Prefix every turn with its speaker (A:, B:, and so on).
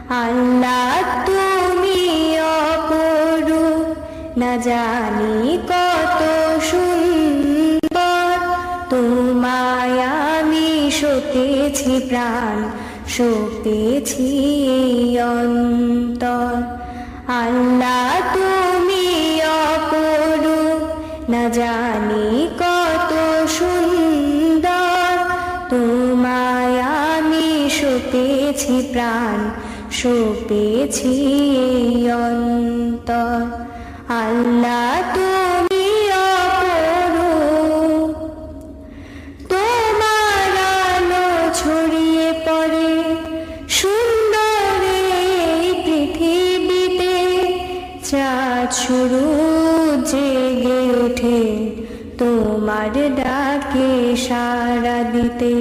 A: আল্লাহ তুমি অপরূপ, না জানি কত সুন্দর। তোমায় আমি সতেছি প্রাণ, সতেছি অন্তর। আল্লাহ তুমি অপরূপ, না জানি কত সুন্দর। তোমায় আমি সতেছি প্রাণ, সতেছি অন্তর। আল্লাহ তুমি অপরূপ, তোমার আলো ছড়িয়ে পড়ে সুন্দর এই পৃথিবীতে। চাঁদ শুরু জেগে ওঠে তোমার ডাকে সাড়া দিতে।